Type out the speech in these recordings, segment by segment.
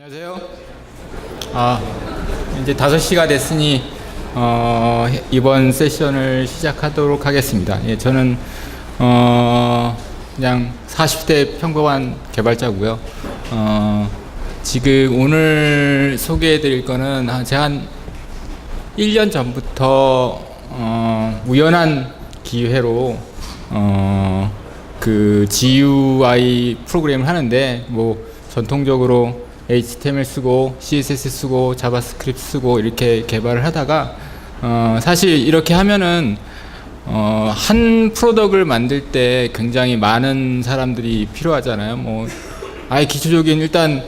안녕하세요. 이제 5시가 됐으니 이번 세션을 시작하도록 하겠습니다. 예, 저는 그냥 40대 평범한 개발자고요. 지금 오늘 소개해드릴 거는 제가 한 1년 전부터 우연한 기회로 그 GUI 프로그램을 하는데 전통적으로 HTML 쓰고 CSS 쓰고 자바스크립트 쓰고 이렇게 개발을 하다가 사실 이렇게 하면은 한 프로덕트를 만들 때 굉장히 많은 사람들이 필요하잖아요. 아예 기초적인 일단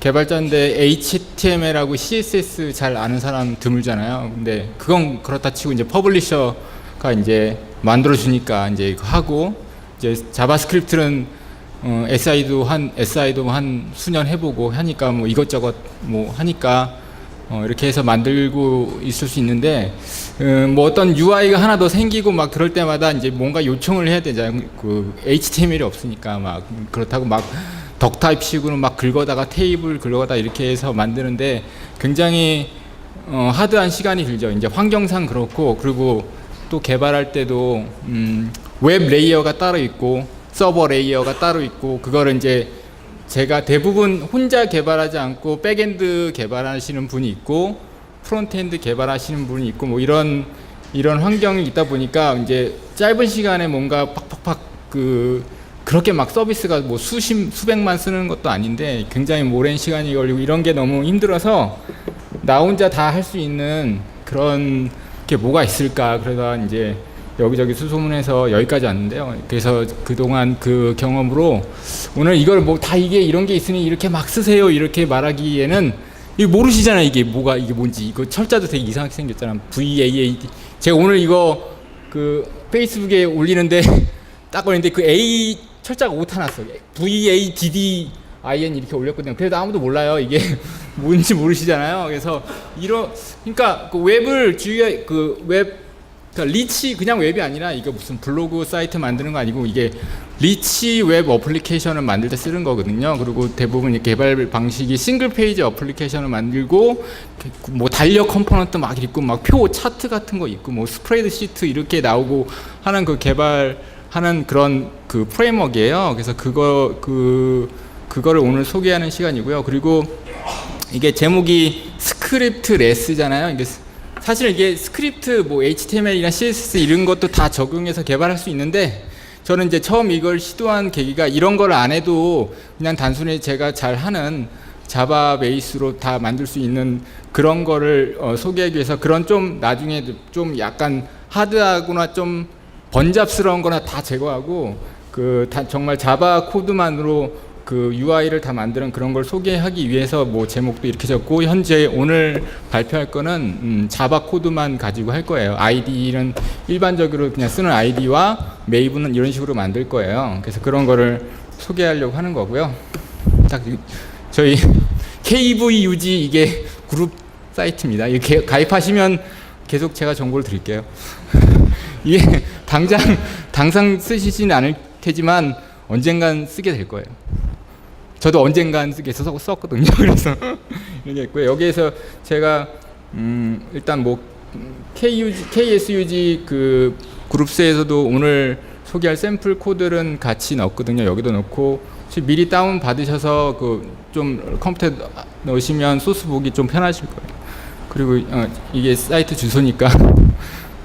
개발자인데 HTML하고 CSS 잘 아는 사람 드물잖아요. 근데 그건 그렇다 치고 이제 퍼블리셔가 이제 만들어 주니까 이제 이거 하고 이제 자바스크립트는 SI도 한 수년 해보고 하니까 이것저것 하니까 이렇게 해서 만들고 있을 수 있는데 어떤 UI가 하나 더 생기고 막 그럴 때마다 이제 뭔가 요청을 해야 되잖아요. 그 HTML이 없으니까 그렇다고 덕 타입식으로 긁어다가 테이블 긁어다 이렇게 해서 만드는데 굉장히 하드한 시간이 들죠. 이제 환경상 그렇고, 그리고 또 개발할 때도 웹 레이어가 따로 있고 서버 레이어가 따로 있고, 그거를 이제 제가 대부분 혼자 개발하지 않고 백엔드 개발하시는 분이 있고 프론트엔드 개발하시는 분이 있고 이런 환경이 있다 보니까 이제 짧은 시간에 뭔가 팍팍팍 그렇게 서비스가 수백만 쓰는 것도 아닌데 굉장히 오랜 시간이 걸리고 이런 게 너무 힘들어서 나 혼자 다 할 수 있는 그런 게 뭐가 있을까, 그러다 이제 여기저기 수소문해서 여기까지 왔는데요. 그래서 그동안 그 경험으로 오늘 이걸 다 이게 이런 게 있으니 이렇게 막 쓰세요 이렇게 말하기에는 이거 모르시잖아요. 이게 뭔지. 이거 철자도 되게 이상하게 생겼잖아. VAAD. 제가 오늘 이거 그 페이스북에 올리는데 딱 걸리는데 그 A 철자가 오타 났어요. VADDIN 이렇게 올렸거든요. 그래도 아무도 몰라요. 이게 뭔지 모르시잖아요. 그래서 그러니까 그 웹을 리치 그냥 웹이 아니라 이거 무슨 블로그 사이트 만드는 거 아니고 이게 리치 웹 어플리케이션을 만들 때 쓰는 거거든요. 그리고 대부분 개발 방식이 싱글 페이지 어플리케이션을 만들고 달력 컴포넌트 있고 표 차트 같은 거 있고 스프레드 시트 이렇게 나오고 하는 그 개발하는 그런 그 프레임워크예요. 그래서 그거를 오늘 소개하는 시간이고요. 그리고 이게 제목이 스크립트 레스잖아요. 이게 사실 이게 스크립트 HTML이나 CSS 이런 것도 다 적용해서 개발할 수 있는데, 저는 이제 처음 이걸 시도한 계기가 이런 걸 안 해도 그냥 단순히 제가 잘 하는 자바 베이스로 다 만들 수 있는 그런 거를 소개하기 위해서 그런 좀 나중에 좀 약간 하드하거나 좀 번잡스러운 거나 다 제거하고 정말 자바 코드만으로 그 UI를 다 만드는 그런 걸 소개하기 위해서 제목도 이렇게 적고, 현재 오늘 발표할 거는 자바 코드만 가지고 할 거예요. IDE는 일반적으로 그냥 쓰는 ID와 메이브는 이런 식으로 만들 거예요. 그래서 그런 거를 소개하려고 하는 거고요. 딱 저희 KVUG 이게 그룹 사이트입니다. 이게 가입하시면 계속 제가 정보를 드릴게요. 이게 당장 쓰시지는 않을 테지만 언젠간 쓰게 될 거예요. 저도 언젠간 쓰게 썼거든요. 그래서 이렇게 있고요. 여기에서 제가 일단 KSUG 그 그룹스에서도 오늘 소개할 샘플 코드는 같이 넣었거든요. 여기도 넣고 미리 다운 받으셔서 좀 컴퓨터에 넣으시면 소스 보기 좀 편하실 거예요. 그리고 이게 사이트 주소니까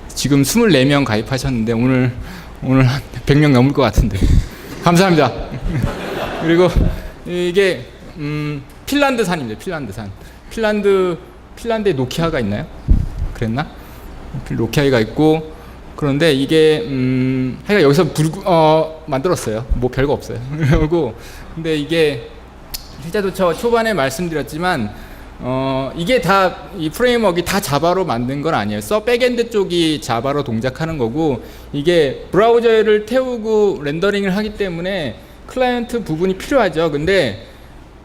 지금 24명 가입하셨는데 오늘 한 100명 넘을 것 같은데 감사합니다. 그리고 이게 핀란드산입니다. 핀란드에 노키아가 있나요? 그랬나? 노키아가 있고, 그런데 이게 하여간 여기서 만들었어요. 별거 없어요. 그리고 근데 이게 실제로 저 초반에 말씀드렸지만 이게 다 이 프레임워크가 다 자바로 만든 건 아니에요. 백엔드 쪽이 자바로 동작하는 거고, 이게 브라우저를 태우고 렌더링을 하기 때문에 클라이언트 부분이 필요하죠. 근데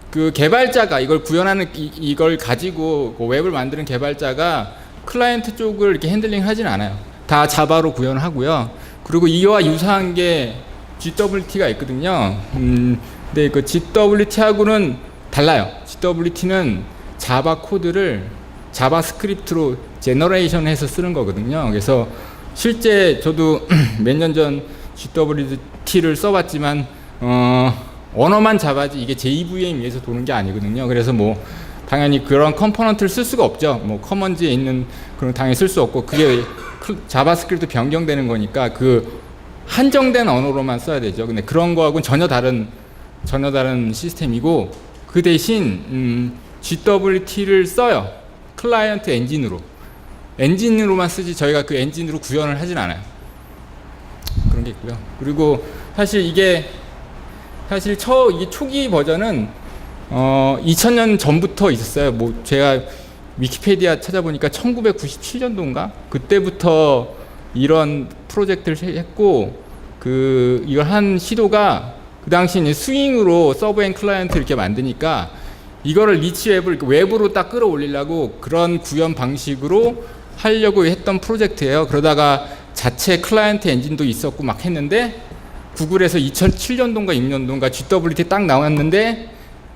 그 개발자가 이걸 구현하는 이걸 가지고 웹을 만드는 개발자가 클라이언트 쪽을 이렇게 핸들링 하진 않아요. 다 자바로 구현하고요. 그리고 이와 유사한 게 GWT가 있거든요. 근데 그 GWT하고는 달라요. GWT는 자바 코드를 자바스크립트로 제너레이션해서 쓰는 거거든요. 그래서 실제 저도 몇 년 전 GWT를 써봤지만 언어만 자바지 이게 JVM 위에서 도는 게 아니거든요. 그래서 뭐 당연히 그런 컴포넌트를 쓸 수가 없죠. 뭐 커먼즈에 있는 그런 당연히 쓸 수 없고 그게 자바스크립트 변경되는 거니까 그 한정된 언어로만 써야 되죠. 근데 그런 거하고는 전혀 다른 시스템이고 그 대신 GWT를 써요. 클라이언트 엔진으로만 쓰지 저희가 그 엔진으로 구현을 하진 않아요. 그런 게 있고요. 그리고 사실 이게 초기 버전은 2000년 전부터 있었어요. 뭐 제가 위키페디아 찾아보니까 1997년도인가 그때부터 이런 프로젝트를 했고 이걸 한 시도가 그 당시 스윙으로 서버 앤 클라이언트 이렇게 만드니까 이거를 리치 웹으로 딱 끌어올리려고 그런 구현 방식으로 하려고 했던 프로젝트예요. 그러다가 자체 클라이언트 엔진도 있었고 막 했는데 구글에서 2007년도인가 6년도인가 GWT 딱 나왔는데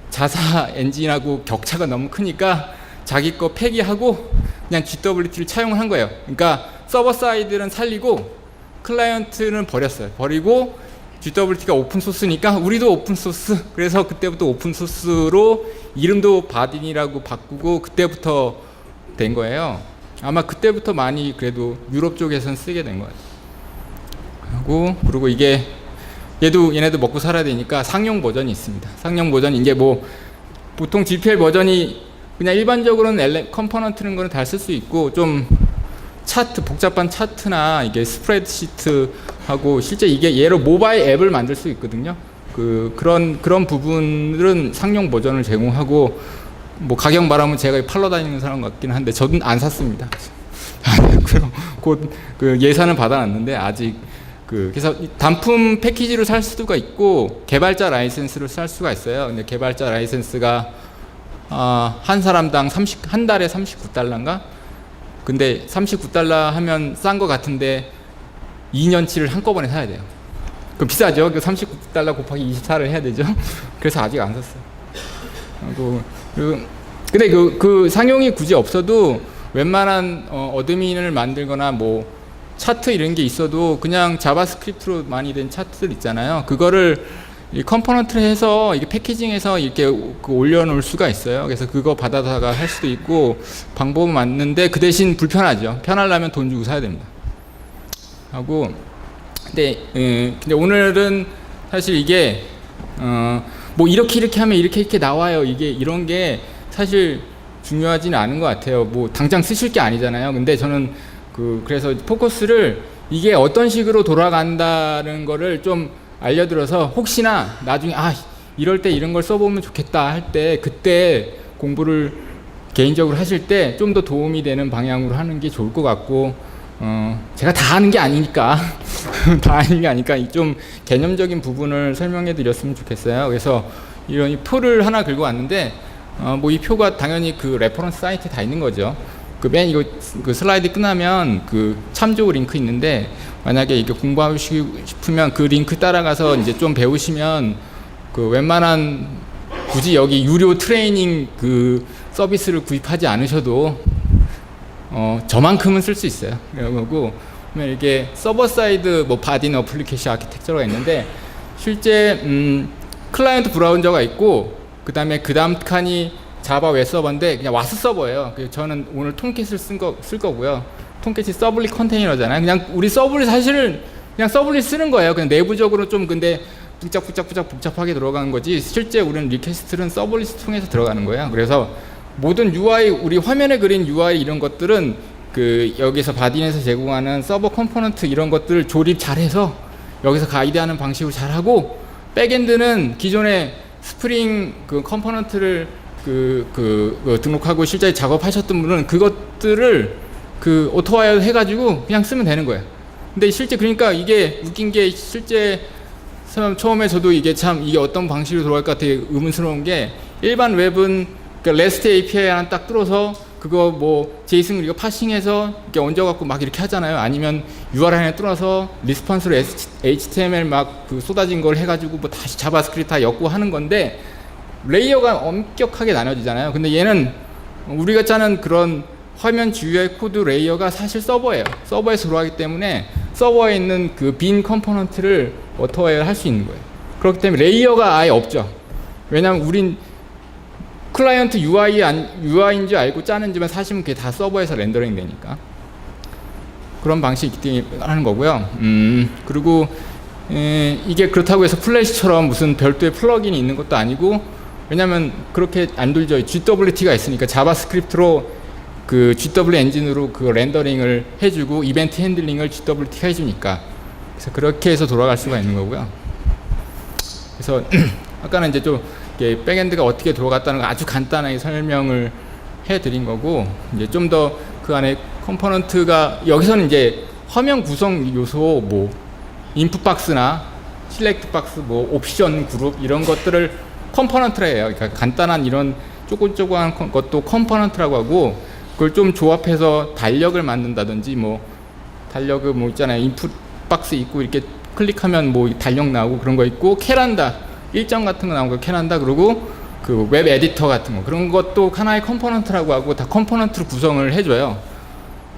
자사 엔진하고 격차가 너무 크니까 자기 거 폐기하고 그냥 GWT를 차용을 한 거예요. 그러니까 서버 사이드는 살리고 클라이언트는 버렸어요. 버리고 GWT가 오픈소스니까 우리도 오픈소스. 그래서 그때부터 오픈소스로 이름도 바딘이라고 바꾸고 그때부터 된 거예요. 아마 그때부터 많이 그래도 유럽 쪽에서는 쓰게 된 것 같아요. 그리고 이게 얘네도 먹고 살아야 되니까 상용 버전이 있습니다. 상용 버전 이제 뭐 보통 GPL 버전이 그냥 일반적으로는 컴포넌트는 거는 다 쓸 수 있고 좀 복잡한 차트나 이게 스프레드시트하고 실제 이게 얘로 모바일 앱을 만들 수 있거든요. 그런 부분들은 상용 버전을 제공하고 뭐 가격 말하면 제가 팔러 다니는 사람 같긴 한데 저는 안 샀습니다. 곧 예산을 받아놨는데 아직 그래서 단품 패키지로 살 수가 있고 개발자 라이센스로 살 수가 있어요. 근데 개발자 라이센스가 한 사람당 한 달에 $39인가? 근데 $39 하면 싼 거 같은데 2년치를 한꺼번에 사야 돼요. 그럼 비싸죠. 그 $39 곱하기 24를 해야 되죠. 그래서 아직 안 샀어요. 근데 그 상용이 굳이 없어도 웬만한 어드민을 만들거나 뭐 차트 이런 게 있어도 그냥 자바스크립트로 많이 된 차트들 있잖아요. 그거를 이 컴포넌트를 해서 이게 패키징해서 이렇게 올려놓을 수가 있어요. 그래서 그거 받아다가 할 수도 있고 방법은 맞는데 그 대신 불편하죠. 편하려면 돈 주고 사야 됩니다. 근데 오늘은 사실 이게 뭐 이렇게 하면 이렇게 나와요. 이게 이런 게 사실 중요하지는 않은 것 같아요. 뭐 당장 쓰실 게 아니잖아요. 근데 저는 그래서 포커스를 이게 어떤 식으로 돌아간다는 거를 좀 알려드려서 혹시나 나중에 이럴 때 이런 걸 써보면 좋겠다 할 때 그때 공부를 개인적으로 하실 때 좀 더 도움이 되는 방향으로 하는 게 좋을 것 같고 제가 다 아는 게 아니니까 좀 개념적인 부분을 설명해 드렸으면 좋겠어요. 그래서 이런 표를 하나 긁어 왔는데 뭐 이 표가 당연히 그 레퍼런스 사이트에 다 있는 거죠. 이거 슬라이드 끝나면 참조 링크 있는데 만약에 이게 공부하고 싶으면 그 링크 따라가서 이제 좀 배우시면 웬만한 굳이 여기 유료 트레이닝 서비스를 구입하지 않으셔도 저만큼은 쓸 수 있어요. 그리고 이게 서버 사이드 뭐 바딘 어플리케이션 아키텍처가 있는데 실제 클라이언트 브라우저가 있고 그 다음 칸이 자바 웹 서버인데 그냥 와스 서버예요. 저는 오늘 톰캣을 쓸 거고요. 톰캣이 서블릿 컨테이너잖아요. 그냥 우리 서블릿 사실은 그냥 서블릿 쓰는 거예요. 그냥 내부적으로 좀 근데 복잡하게 들어가는 거지. 실제 우리는 리퀘스트는 서블릿 통해서 들어가는 거예요. 그래서 모든 UI 우리 화면에 그린 UI 이런 것들은 여기서 바딘에서 제공하는 서버 컴포넌트 이런 것들을 조립 잘해서 여기서 가이드하는 방식으로 잘하고 백엔드는 기존에 스프링 컴포넌트를 등록하고 실제 작업하셨던 분은 그것들을 오토와이어 해가지고 그냥 쓰면 되는 거예요. 근데 실제 그러니까 이게 웃긴 게 실제 처음에 저도 이게 어떤 방식으로 들어갈 것 같아 의문스러운 게 일반 웹은 REST API 하나 딱 뚫어서 그거 뭐 제이슨 우리가 파싱해서 이렇게 얹어갖고 막 이렇게 하잖아요. 아니면 URL 하나 뚫어서 리스폰스로 HTML 막 쏟아진 걸 해가지고 뭐 다시 자바스크립트 다 엮고 하는 건데 레이어가 엄격하게 나눠지잖아요. 근데 얘는 우리가 짜는 그런 화면 GUI 코드 레이어가 사실 서버예요. 서버에서 들어가기 때문에 서버에 있는 그 빈 컴포넌트를 어터웨어를 할 수 있는 거예요. 그렇기 때문에 레이어가 아예 없죠. 왜냐면 우린 클라이언트 UI인지 알고 짜는지만 사실은 그게 다 서버에서 렌더링 되니까 그런 방식이 하는 거고요. 그리고 이게 그렇다고 해서 플래시처럼 무슨 별도의 플러긴이 있는 것도 아니고, 왜냐면 그렇게 안 돌죠. GWT가 있으니까 자바스크립트로 그 GW 엔진으로 그 렌더링을 해주고 이벤트 핸들링을 GWT가 해주니까, 그래서 그렇게 해서 돌아갈 수가 있는 거고요. 그래서 아까는 이제 좀 백엔드가 어떻게 들어갔다는 거 아주 간단하게 설명을 해드린 거고, 이제 좀 더 그 안에 컴포넌트가, 여기서는 이제 화면 구성 요소, 뭐 인풋 박스나 실렉트 박스, 뭐 옵션 그룹 이런 것들을 컴포넌트라 해요. 그러니까 간단한 이런 조그조그한 것도 컴포넌트라고 하고, 그걸 좀 조합해서 달력을 만든다든지, 뭐 달력을 뭐 있잖아요. 인풋 박스 있고 이렇게 클릭하면 뭐 달력 나오고 그런 거 있고, 캐란다 일정 같은 거 나오고 캐란다, 그리고 그 웹 에디터 같은 거, 그런 것도 하나의 컴포넌트라고 하고 다 컴포넌트로 구성을 해줘요.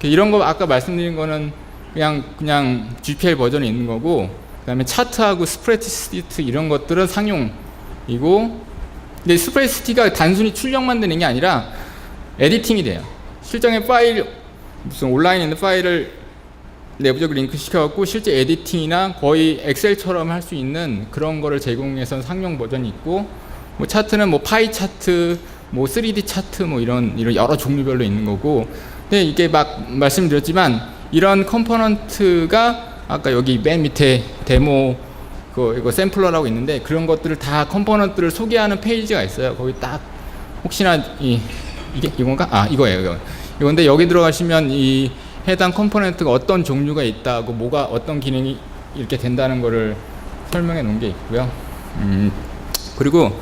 이런 거 아까 말씀드린 거는 그냥 GPL 버전이 있는 거고, 그 다음에 차트하고 스프레드시트 이런 것들은 상용이고, 근데 스프레드시트가 단순히 출력만 되는 게 아니라 에디팅이 돼요. 실정의 파일, 무슨 온라인에 있는 파일을 내부적 링크 시켜갖고 실제 에디팅이나 거의 엑셀처럼 할 수 있는 그런 거를 제공해서 상용 버전이 있고, 뭐 차트는 뭐 파이 차트, 뭐 3D 차트, 뭐 이런 여러 종류별로 있는 거고. 근데 이게 막 말씀드렸지만 이런 컴포넌트가 아까 여기 맨 밑에 데모 이거 샘플러라고 있는데, 그런 것들을 다 컴포넌트를 소개하는 페이지가 있어요. 거기 딱 혹시나 이게 이건가? 아, 이거예요. 이건데 여기 들어가시면 이 해당 컴포넌트가 어떤 종류가 있다고, 뭐가 어떤 기능이 이렇게 된다는 거를 설명해 놓은 게 있고요. 그리고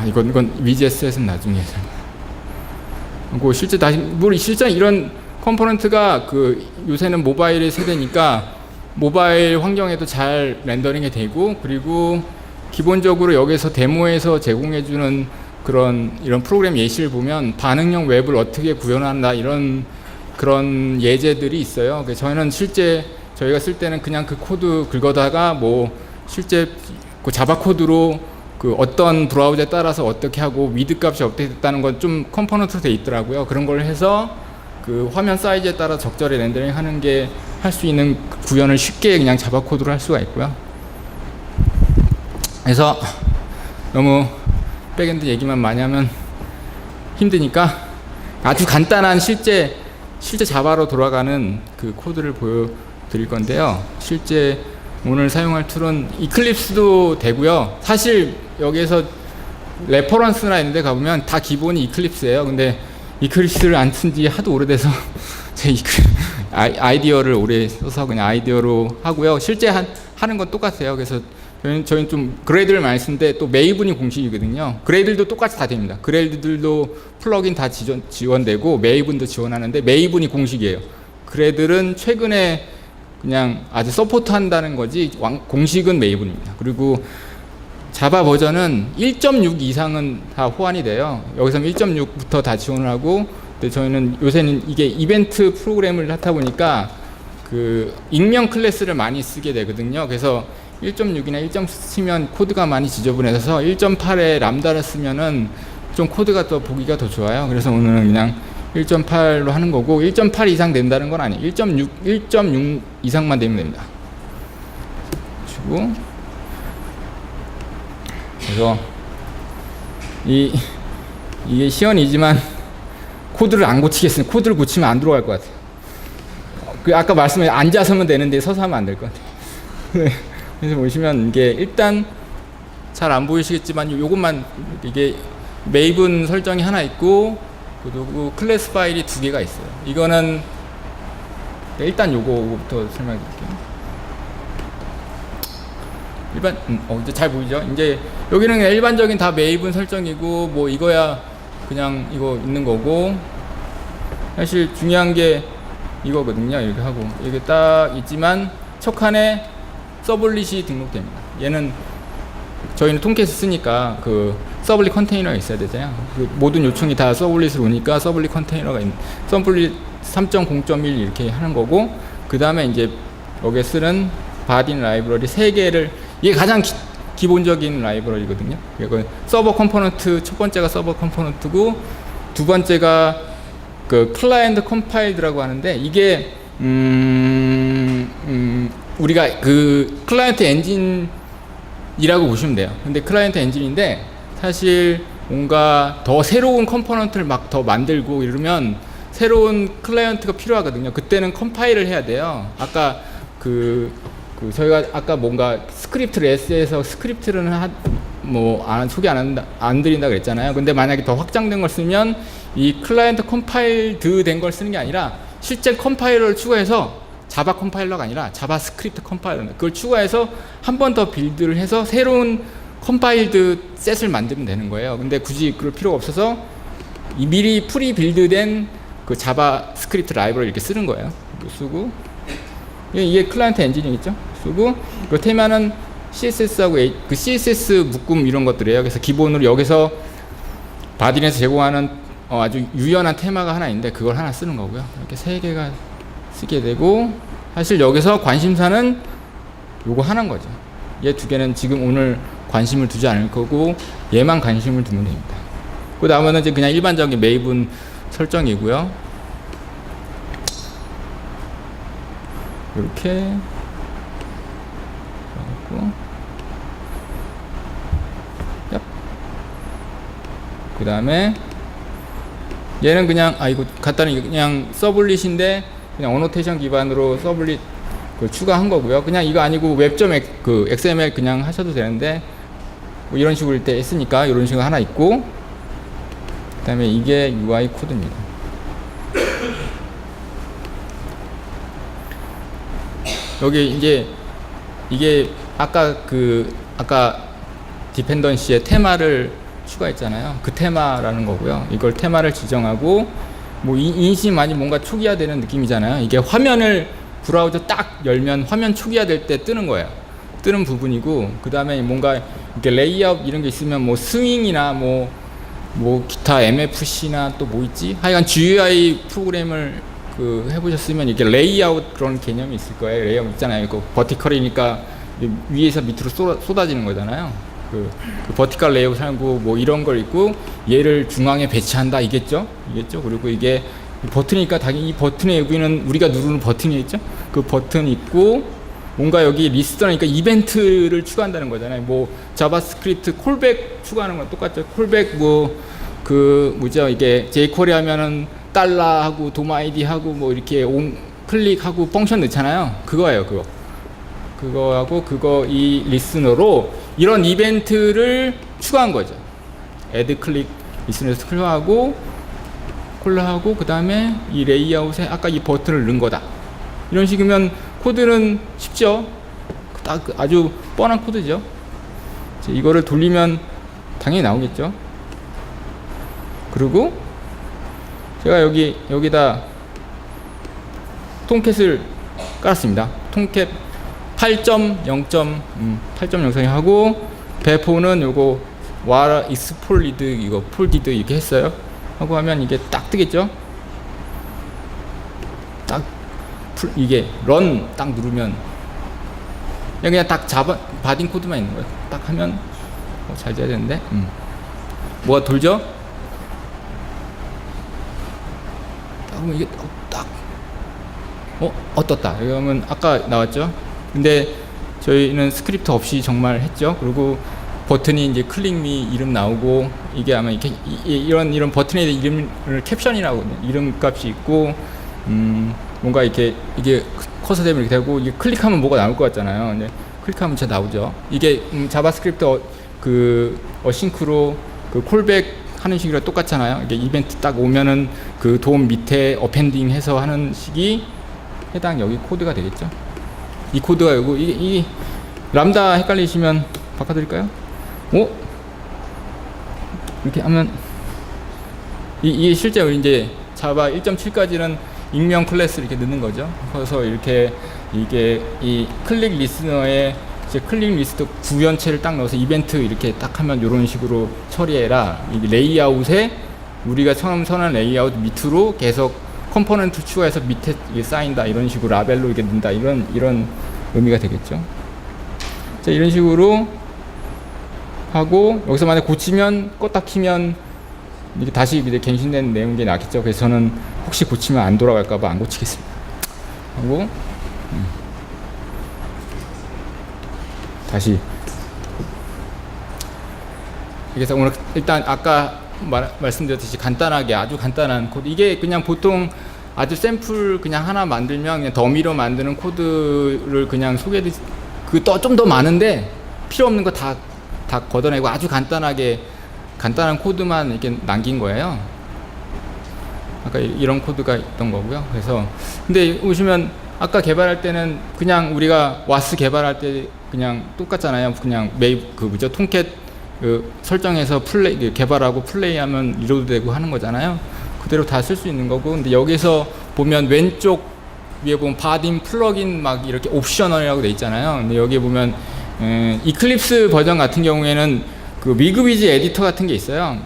이건 VGS에서는 나중에 그리고 실제 이런 컴포넌트가 그 요새는 모바일 세대니까 모바일 환경에도 잘 렌더링이 되고, 그리고 기본적으로 여기서 데모에서 제공해주는 이런 프로그램 예시를 보면 반응형 웹을 어떻게 구현한다 그런 예제들이 있어요. 그래서 저희가 쓸 때는 그냥 그 코드 긁어다가 뭐 실제 그 자바 코드로 그 어떤 브라우저에 따라서 어떻게 하고 위드 값이 업데이트됐다는 건 좀 컴포넌트로 돼 있더라고요. 그런 걸 해서 그 화면 사이즈에 따라 적절히 렌더링 하는 게 할 수 있는 구현을 쉽게 그냥 자바 코드로 할 수가 있고요. 그래서 너무 백엔드 얘기만 많이 하면 힘드니까 아주 간단한 실제 자바로 돌아가는 그 코드를 보여드릴 건데요. 실제 오늘 사용할 툴은 이클립스도 되고요. 사실 여기에서 레퍼런스나 이런 데 가보면 다 기본이 이클립스예요. 근데 이클립스를 안 쓴 지 하도 오래돼서 제 아이디어를 오래 써서 그냥 아이디어로 하고요. 실제 하는 건 똑같아요. 그래서 저희는 좀 그레이드를 많이 쓰는데, 또 메이븐이 공식이거든요. 그레이드도 똑같이 다 됩니다. 그레이드들도 플러긴 다 지원되고 메이븐도 지원하는데, 메이븐이 공식이에요. 그레이드는 최근에 그냥 아주 서포트 한다는 거지 공식은 메이븐입니다. 그리고 자바 버전은 1.6 이상은 다 호환이 돼요. 여기서는 1.6부터 다 지원을 하고, 근데 저희는 요새는 이게 이벤트 프로그램을 하다 보니까 그 익명 클래스를 많이 쓰게 되거든요. 그래서 1.6이나 1.7면 코드가 많이 지저분해서 1.8에 람다를 쓰면은 좀 코드가 더 보기가 더 좋아요. 그래서 오늘은 그냥 1.8로 하는 거고, 1.8 이상 된다는 건 아니에요. 1.6 이상만 되면 됩니다. 그리고 그래서 이게 시연이지만 코드를 안 고치겠습니다. 코드를 고치면 안 들어갈 것 같아요. 그 아까 말씀하신 앉아서면 되는데 서서 하면 안 될 것 같아요. 그래서 보시면 이게 일단 잘 안 보이시겠지만 요것만, 이게 메이븐 설정이 하나 있고, 그리고 클래스 파일이 2개가 있어요. 이거는 일단 요거부터 설명해 드릴게요. 이제 잘 보이죠? 이제 여기는 그냥 일반적인 다 메이븐 설정이고, 뭐 이거야 그냥 이거 있는 거고, 사실 중요한 게 이거거든요. 이렇게 하고 이게 딱 있지만 첫 칸에 서블릿이 등록됩니다. 얘는 저희는 톰캣을 쓰니까 그 서블릿 컨테이너가 있어야 되잖아요. 그 모든 요청이 다 서블릿으로 오니까 서블릿 컨테이너가 서블릿 3.0.1 이렇게 하는 거고, 그 다음에 이제 여기에 쓰는 바딘 라이브러리 3개를, 이게 가장 기본적인 라이브러리거든요. 이거 서버 컴포넌트, 첫 번째가 서버 컴포넌트고, 두 번째가 그 클라이언트 컴파일드라고 하는데, 이게 우리가 그 클라이언트 엔진이라고 보시면 돼요. 근데 클라이언트 엔진인데 사실 뭔가 더 새로운 컴포넌트를 막 더 만들고 이러면 새로운 클라이언트가 필요하거든요. 그때는 컴파일을 해야 돼요. 아까 저희가 아까 뭔가 스크립트를 S에서 스크립트는 소개 안 드린다 그랬잖아요. 근데 만약에 더 확장된 걸 쓰면 이 클라이언트 컴파일드 된 걸 쓰는 게 아니라 실제 컴파일러를 추가해서, 자바 컴파일러가 아니라 자바스크립트 컴파일러, 그걸 추가해서 한 번 더 빌드를 해서 새로운 컴파일드 셋을 만들면 되는 거예요. 근데 굳이 그럴 필요가 없어서 이 미리 프리 빌드된 그 자바스크립트 라이브러리 이렇게 쓰는 거예요. 쓰고, 이게 클라이언트 엔진이겠죠. 쓰고, 그 테마는 CSS하고 그 CSS 묶음 이런 것들이에요. 그래서 기본으로 여기서 바딘에서 제공하는 아주 유연한 테마가 하나 있는데 그걸 하나 쓰는 거고요. 이렇게 3개가 쓰게 되고, 사실 여기서 관심사는 요거 하나인 거죠. 얘 2개는 지금 오늘 관심을 두지 않을 거고, 얘만 관심을 두면 됩니다. 그 다음에는 이제 그냥 일반적인 메이븐 설정이고요. 이렇게 그 다음에 얘는 그냥 이거 간단히 그냥 서블릿인데 그냥 어노테이션 기반으로 서블릿 그걸 추가한 거고요. 그냥 이거 아니고 XML 그냥 하셔도 되는데 뭐 이런 식으로 때 했으니까 이런 식으로 하나 있고, 그 다음에 이게 UI 코드입니다. 여기 이제 이게 아까 디펜던시의 테마를 추가했잖아요. 그 테마라는 거고요. 이걸 테마를 지정하고, 뭐 인식 많이 뭔가 초기화되는 느낌이잖아요. 이게 화면을 브라우저 딱 열면 화면 초기화될 때 뜨는 거예요. 뜨는 부분이고, 그 다음에 뭔가 이렇게 레이아웃 이런 게 있으면 뭐 스윙이나 뭐 기타 MFC나 또 뭐 있지? 하여간 GUI 프로그램을 해보셨으면 이렇게 레이아웃 그런 개념이 있을 거예요. 레이아웃 있잖아요. 그 버티컬이니까 위에서 밑으로 쏟아지는 거잖아요. 그 버티컬 레이아웃 하고 뭐 이런 걸 있고, 얘를 중앙에 배치한다 이겠죠? 그리고 이게 버튼이니까 당연히 이 버튼의 여기는 우리가 누르는 버튼이 있죠? 그 버튼 있고, 뭔가 여기 리스트니까 이벤트를 추가한다는 거잖아요. 뭐 자바스크립트 콜백 추가하는 건 똑같죠. 콜백 이게 jQuery 하면은 달러하고 돔 아이디하고 뭐 이렇게 클릭하고 펑션 넣잖아요. 그거예요. 그거하고 이 리스너로 이런 이벤트를 추가한 거죠. 애드 클릭 리스너에서 콜러하고 그 다음에 이 레이아웃에 아까 이 버튼을 넣은 거다. 이런 식이면 코드는 쉽죠. 딱 아주 뻔한 코드죠. 이거를 돌리면 당연히 나오겠죠. 그리고 제가 여기다 톰캣을 깔았습니다. 톰캣 8.0 하고, 배포는 요거 와라 익스폴리드 이거 폴디드 이렇게 했어요. 하고 하면 이게 딱 뜨겠죠. 이게 런 딱 누르면 그냥 딱 바딘 코드만 있는 거예요. 딱 하면 잘 돼야 되는데 뭐가 돌죠? 그러면 이게 딱 떴다. 이러면 아까 나왔죠. 근데 저희는 스크립트 없이 정말 했죠. 그리고 버튼이 이제 클릭미 이름 나오고, 이게 아마 이렇게 이런 버튼에 이름을 캡션이라고 하거든요. 이름 값이 있고, 뭔가 이게 커서 되면 이렇게 되고, 이게 클릭하면 뭐가 나올 것 같잖아요. 근데 클릭하면 진짜 나오죠. 이게 자바스크립트 어싱크로 콜백 하는 식이랑 똑같잖아요. 이게 이벤트 딱 오면은 그 돔 밑에 어펜딩 해서 하는 식이 해당 여기 코드가 되겠죠. 이 코드가 이거 이 람다 헷갈리시면 바꿔드릴까요? 이렇게 하면 이게 실제로 이제 자바 1.7까지는 익명 클래스 이렇게 넣는 거죠. 그래서 이렇게 이게 이 클릭 리스너의 이제 클릭 리스트 구현체를 딱 넣어서 이벤트 이렇게 딱 하면 이런 식으로 처리해라. 이 레이아웃에 우리가 처음 선언한 레이아웃 밑으로 계속 컴포넌트 추가해서 밑에 쌓인다. 이런 식으로 라벨로 이렇게 넣는다. 이런 의미가 되겠죠. 자, 이런 식으로 하고 여기서 만약 고치면 껐다 키면 이게 다시 이제 갱신된 내용이 나겠죠. 그래서 저는 혹시 고치면 안 돌아갈까봐 안 고치겠습니다. 하고 다시 그래서 오늘 일단 아까 말씀드렸듯이 간단하게 아주 간단한 코드, 이게 그냥 보통 아주 샘플 그냥 하나 만들면 그냥 더미로 만드는 코드를 그냥 소개해 좀 더 많은데 필요 없는 거 다 걷어내고 아주 간단한 코드만 이렇게 남긴 거예요. 아까 이런 코드가 있던 거고요. 그래서 근데 보시면 아까 개발할 때는 그냥 우리가 와스 개발할 때 그냥 똑같잖아요. 그냥 통캣 설정해서 개발하고 플레이하면 리로드 되고 하는 거잖아요. 그대로 다 쓸 수 있는 거고. 근데 여기서 보면 왼쪽 위에 보면 바딘 플러긴 막 이렇게 옵셔널이라고 돼 있잖아요. 근데 여기에 보면 이클립스 버전 같은 경우에는 그 미그위즈 에디터 같은 게 있어요.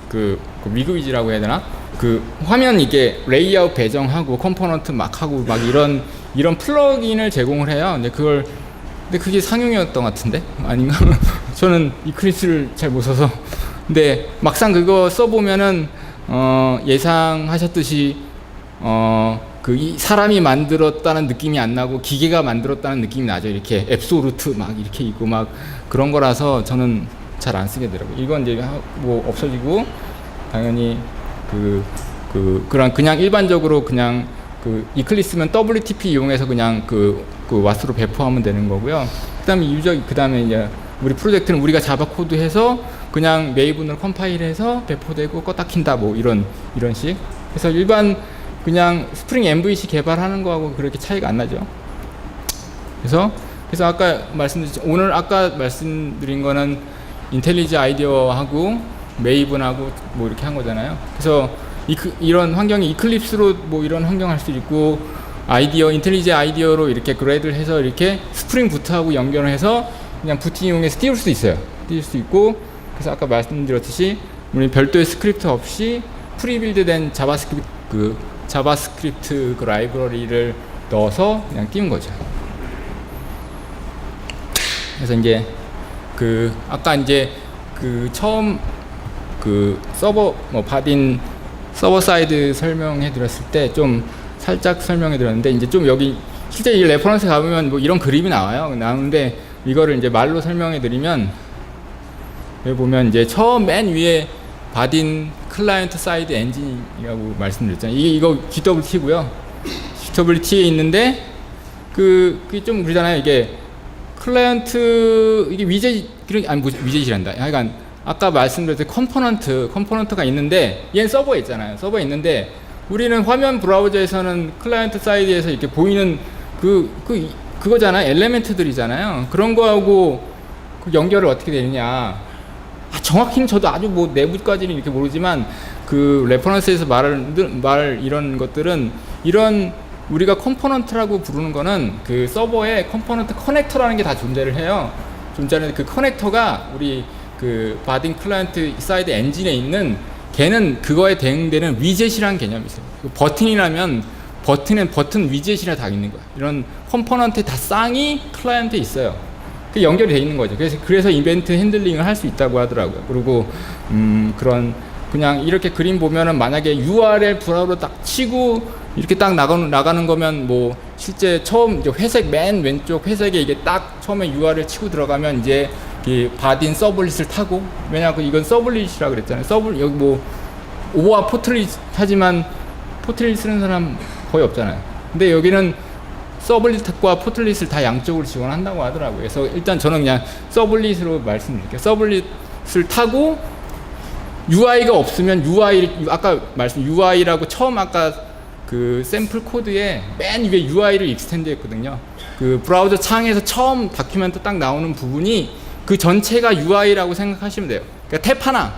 그 미그위즈라고 해야 되나? 그 화면 이게 레이아웃 배정하고 컴포넌트 막 하고 막 이런 플러긴을 제공을 해요. 근데 그게 상용이었던 것 같은데 아닌가? 저는 이클립스를 잘 못 써서. 근데 막상 그거 써보면은 예상하셨듯이 이 사람이 만들었다는 느낌이 안 나고 기계가 만들었다는 느낌이 나죠. 이렇게 앱소루트 막 이렇게 있고 막 그런 거라서 저는 잘 안 쓰게 되더라고요. 이건 이제 뭐 없어지고 당연히 그냥 일반적으로 그냥 이클립스면 WTP 이용해서 그냥 와스로 배포하면 되는 거고요. 그다음에 이제 우리 프로젝트는 우리가 자바 코드해서 그냥 메이븐으로 컴파일해서 배포되고 껐다 킨다 뭐 이런 식. 그래서 일반 그냥 스프링 MVC 개발하는 거하고 그렇게 차이가 안 나죠. 그래서 아까 말씀드린 거는 인텔리지 아이디어하고 메이븐하고 뭐 이렇게 한 거잖아요. 그래서 이런 환경이 이클립스로 뭐 이런 환경 할 수 있고 인텔리지 아이디어로 이렇게 그레이드를 해서 이렇게 스프링 부트하고 연결을 해서 그냥 부트 이용해서 띄울 수 있어요. 띄울 수 있고. 그래서 아까 말씀드렸듯이 우리 별도의 스크립트 없이 프리빌드된 자바스크립트 라이브러리를 넣어서 그냥 띄운 거죠. 그래서 이제 아까 이제 처음 서버 바딘 서버 사이드 설명해 드렸을 때 좀 살짝 설명해 드렸는데 이제 좀 여기 실제 이 레퍼런스 가보면 뭐 이런 그림이 나오는데 이거를 이제 말로 설명해 드리면 여기 보면 이제 처음 맨 위에 바딘 클라이언트 사이드 엔진이라고 말씀드렸잖아요. 이거 GWT고요. GWT에 있는데 그게 좀 그러잖아요. 이게 클라이언트 이게 위젯이란다. 하여간 아까 말씀드렸듯이 컴포넌트가 있는데 얘는 서버에 있잖아요. 서버에 있는데 우리는 화면 브라우저에서는 클라이언트 사이드에서 이렇게 보이는 그거잖아요. 엘리멘트들이잖아요. 그런 거하고 연결을 어떻게 되느냐. 정확히는 저도 아주 뭐 내부까지는 이렇게 모르지만 레퍼런스에서 말 이런 것들은 이런 우리가 컴포넌트라고 부르는 거는 서버에 컴포넌트 커넥터라는 게 다 존재를 해요. 존재하는 그 커넥터가 우리 바딘 클라이언트 사이드 엔진에 있는 걔는 그거에 대응되는 위젯이라는 개념이 있어요. 버튼이라면 버튼 위젯이라 다 있는 거야. 이런 컴포넌트의 다 쌍이 클라이언트에 있어요. 그 연결이 돼 있는 거죠. 그래서 이벤트 핸들링을 할 수 있다고 하더라고요. 그리고 그냥 이렇게 그림 보면은 만약에 URL 브라우저로 딱 치고 이렇게 딱 나가는 거면 뭐 실제 처음 이제 맨 왼쪽 회색에 이게 딱 처음에 URL 치고 들어가면 이제 바딘 서블릿을 타고, 왜냐하면 이건 서블릿이라고 그랬잖아요. 여기 뭐 오버와 포트릿 하지만 포트릿 쓰는 사람 거의 없잖아요. 근데 여기는 서블릿과 포트릿을 다 양쪽으로 지원한다고 하더라고요. 그래서 일단 저는 그냥 서블릿으로 말씀드릴게요. 서블릿을 타고 UI가 없으면 아까 UI라고 처음 아까 샘플 코드에 맨 위에 UI를 익스텐드 했거든요. 브라우저 창에서 처음 다큐멘트 딱 나오는 부분이 그 전체가 UI라고 생각하시면 돼요. 그러니까 탭 하나,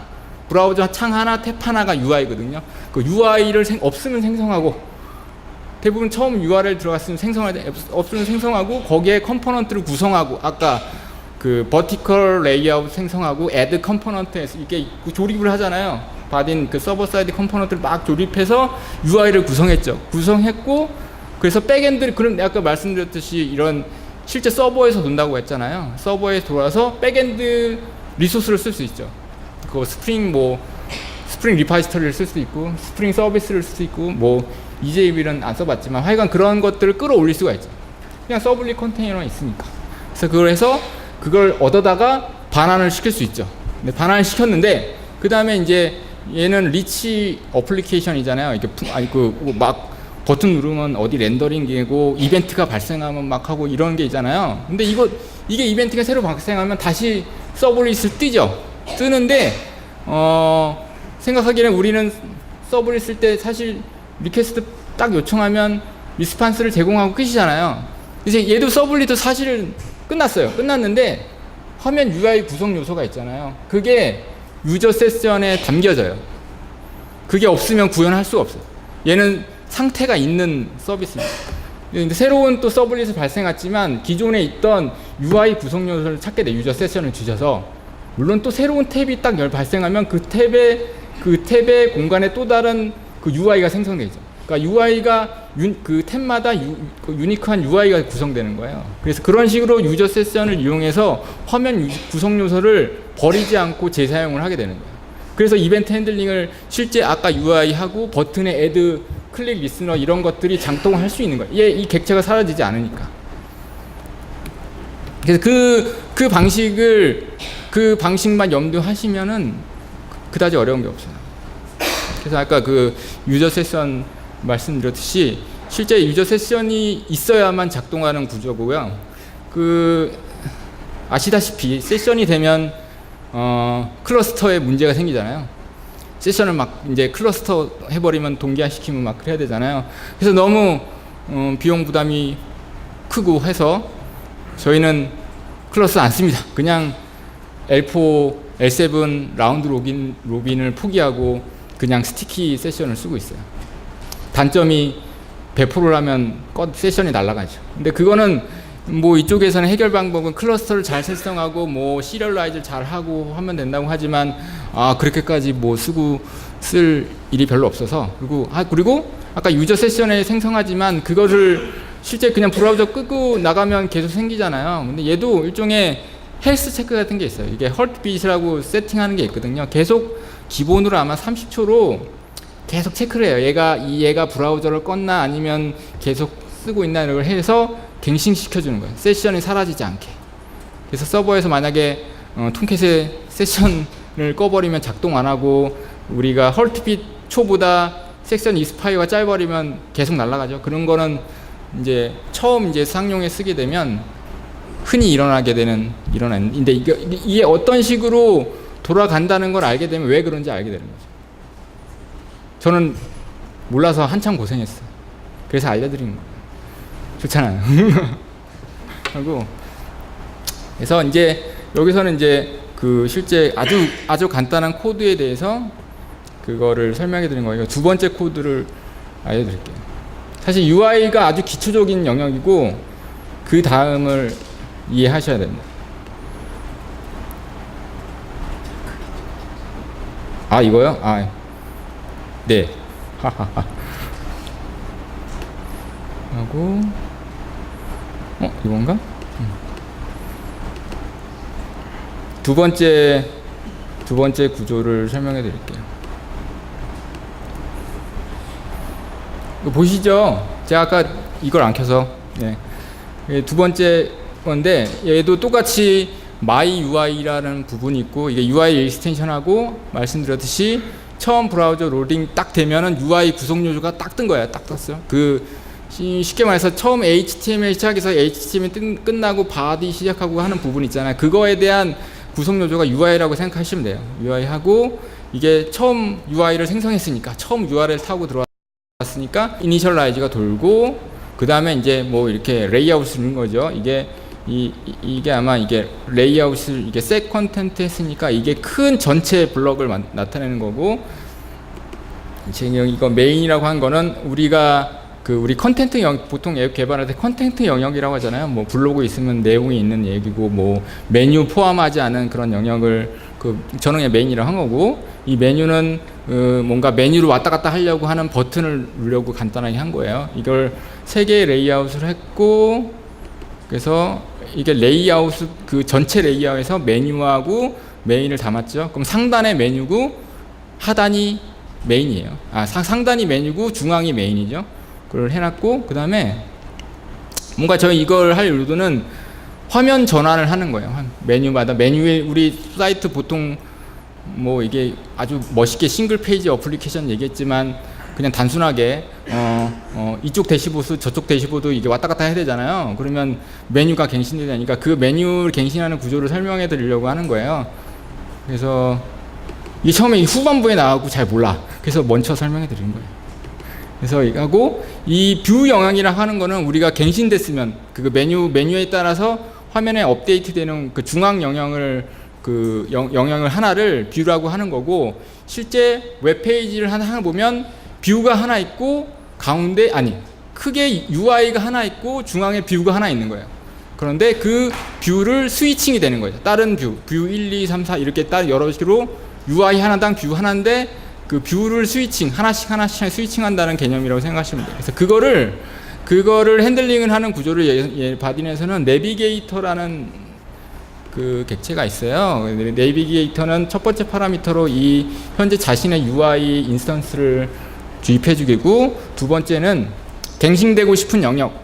브라우저 창 하나, 탭 하나가 UI거든요. 그 UI를 없으면 생성하고 대부분 처음 URL 들어갔으면 없으면 생성하고 거기에 컴포넌트를 구성하고 아까 그 버티컬 레이아웃 생성하고 add 컴포넌트에서 이렇게 조립을 하잖아요. 받은 그 서버 사이드 컴포넌트를 막 조립해서 UI를 구성했죠. 구성했고 그래서 백엔드 그럼 아까 말씀드렸듯이 이런 실제 서버에서 돈다고 했잖아요. 서버에 돌아서 백엔드 리소스를 쓸 수 있죠. 그 스프링 리파지터리를 쓸 수 있고 스프링 서비스를 쓸 수 있고 뭐 EJB는 안 써봤지만 하여간 그런 것들을 끌어올릴 수가 있죠. 그냥 서블릿 컨테이너가 있으니까. 그래서 그걸 얻어다가 반환을 시킬 수 있죠. 근데 반환을 시켰는데 그 다음에 이제 얘는 리치 어플리케이션이잖아요. 이게 막 버튼 누르면 어디 렌더링이고 이벤트가 발생하면 막 하고 이런 게 있잖아요. 근데 이게 이벤트가 새로 발생하면 다시 서블릿을 뜨는데 생각하기에는 우리는 서블릿 쓸 때 사실 리퀘스트 딱 요청하면 리스판스를 제공하고 끝이잖아요. 이제 얘도 서블릿도 사실은 끝났는데 화면 UI 구성 요소가 있잖아요. 그게 유저 세션에 담겨져요. 그게 없으면 구현할 수가 없어요. 얘는 상태가 있는 서비스입니다. 근데 새로운 또 서블릿이 발생했지만 기존에 있던 UI 구성 요소를 찾게 돼. 유저 세션을 주셔서 물론 또 새로운 탭이 딱 발생하면 그 탭의 공간에 또 다른 그 UI가 생성되죠. 그러니까 UI가 그 탭마다 유니크한 UI가 구성되는 거예요. 그래서 그런 식으로 유저 세션을 이용해서 화면 구성 요소를 버리지 않고 재사용을 하게 되는 거예요. 그래서 이벤트 핸들링을 실제 아까 UI하고 버튼에 add, 클릭 리스너 이런 것들이 장동할 수 있는 거예요. 이 객체가 사라지지 않으니까. 그래서 그 방식만 염두하시면은 그다지 어려운 게 없어요. 그래서 아까 그 유저 세션 말씀드렸듯이 실제 유저 세션이 있어야만 작동하는 구조고요. 아시다시피 세션이 되면 클러스터에 문제가 생기잖아요. 세션을 막 이제 클러스터 해버리면 동기화시키면 막 그래야 되잖아요. 그래서 너무 비용 부담이 크고 해서 저희는 클러스 안 씁니다. 그냥 L4, L7 라운드 로빈을 포기하고 그냥 스티키 세션을 쓰고 있어요. 단점이 100%를 하면 세션이 날아가죠. 근데 그거는 뭐 이쪽에서는 해결 방법은 클러스터를 잘 설정하고 뭐 시리얼라이즈를 잘 하고 하면 된다고 하지만 그렇게까지 뭐 쓸 일이 별로 없어서 그리고 아까 유저 세션에 생성하지만 그거를 실제 그냥 브라우저 끄고 나가면 계속 생기잖아요. 근데 얘도 일종의 헬스 체크 같은 게 있어요. 이게 헐트빗이라고 세팅하는 게 있거든요. 계속 기본으로 아마 30초로 계속 체크를 해요. 얘가 브라우저를 껐나 아니면 계속 쓰고 있나 이걸 해서 갱신시켜주는 거예요. 세션이 사라지지 않게. 그래서 서버에서 만약에 톰캣의 세션을 꺼버리면 작동 안 하고 우리가 헐트빗 초보다 섹션 이스파이어가 짧아버리면 계속 날아가죠. 그런 거는 이제 처음 이제 상용에 쓰게 되면 흔히 일어나는데 이게 어떤 식으로 돌아간다는 걸 알게 되면 왜 그런지 알게 되는 거죠. 저는 몰라서 한참 고생했어요. 그래서 알려드리는 거예요. 좋잖아요. 하고 그래서 이제 여기서는 이제 그 실제 아주 간단한 코드에 대해서 그거를 설명해 드린 거예요. 두 번째 코드를 알려드릴게요. 사실 UI가 아주 기초적인 영역이고 그 다음을 이해하셔야 됩니다. 이거요? 네. 하고 이건가? 두 번째 구조를 설명해 드릴게요. 이거 보시죠? 제가 아까 이걸 안 켜서 두 번째 건데 얘도 똑같이 MyUI라는 부분이 있고 이게 UI 익스텐션하고 말씀드렸듯이 처음 브라우저 로딩 딱 되면은 UI 구성 요소가 딱 뜬 거예요. 딱 떴어요. 쉽게 말해서 처음 HTML 시작해서 HTML 끝나고 바디 시작하고 하는 부분 있잖아요. 그거에 대한 구성 요소가 UI라고 생각하시면 돼요. UI하고 이게 처음 UI를 생성했으니까 처음 URL 타고 들어왔으니까 이니셜라이즈가 돌고 그 다음에 이제 뭐 이렇게 레이아웃을 넣는 거죠. 이게 아마 이게 레이아웃을 이게 셋 컨텐트 했으니까 이게 큰 전체 블럭을 나타내는 거고 지금 이거 메인이라고 한 거는 우리가 그 우리 컨텐트 보통 앱 개발할 때 컨텐트 영역이라고 하잖아요. 뭐 블로그 있으면 내용이 있는 얘기고 뭐 메뉴 포함하지 않은 그런 영역을 그 저는 그냥 메인이라고 한 거고, 이 메뉴는 뭔가 메뉴로 왔다 갔다 하려고 하는 버튼을 누르려고 간단하게 한 거예요. 이걸 3개의 레이아웃을 했고, 그래서 이게 레이아웃 그 전체 레이아웃에서 메뉴하고 메인을 담았죠. 그럼 상단에 메뉴고 하단이 메인이에요. 상단이 메뉴고 중앙이 메인이죠. 그걸 해놨고, 그 다음에 뭔가 저희 이걸 할 의도는 화면 전환을 하는 거예요. 메뉴마다 메뉴에 우리 사이트 보통 뭐 이게 아주 멋있게 싱글 페이지 어플리케이션 얘기했지만 그냥 단순하게 이쪽 대시보드 저쪽 대시보드 이게 왔다 갔다 해야 되잖아요. 그러면 메뉴가 갱신이 되니까 그 메뉴를 갱신하는 구조를 설명해 드리려고 하는 거예요. 그래서 이게 처음에 후반부에 나가고 잘 몰라. 그래서 먼저 설명해 드리는 거예요. 그래서 이거하고 이 뷰 영향이라 하는 거는 우리가 갱신됐으면 그 메뉴에 따라서 화면에 업데이트되는 그 중앙 영역을 그 영역을 하나를 뷰라고 하는 거고, 실제 웹페이지를 하나 보면 뷰가 하나 있고 가운데 크게 UI가 하나 있고 중앙에 뷰가 하나 있는 거예요. 그런데 그 뷰를 스위칭이 되는 거예요. 다른 뷰 1, 2, 3, 4 이렇게 여러 식으로 UI 하나당 뷰 하나인데 그 뷰를 하나씩 스위칭한다는 개념이라고 생각하시면 돼요. 그래서 그거를 핸들링을 하는 구조를 바딘에서는 내비게이터라는 그 객체가 있어요. 내비게이터는 첫 번째 파라미터로 이 현재 자신의 UI 인스턴스를 주입해 주고, 두 번째는 갱신되고 싶은 영역.